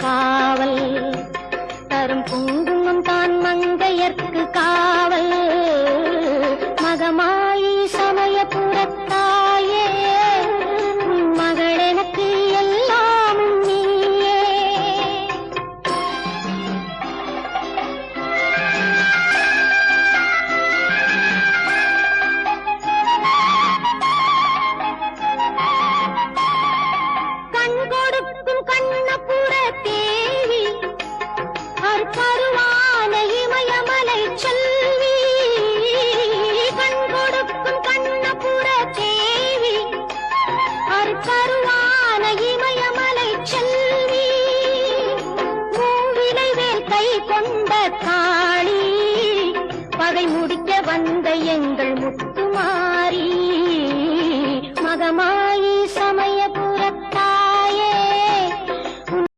காவல் தரும் குங்குமம் தான் மங்கையர்க்கு காவல் மகமாயி சமயபுரத்தாயே மகள் எனக்கு எல்லாமும் நீயே கண் கொடுக்கும் கண்ணபுர தேவி அற்பருவான இமயமலை செல்வி கண் கொடுக்கும் கண்ணபுர தேவி அற்பருவான இமயமலை செல்வி மூவிலை வேல் கை கொண்ட காளி பகை முடிக்க வந்த எங்கள் முத்துமாரி மகமாயி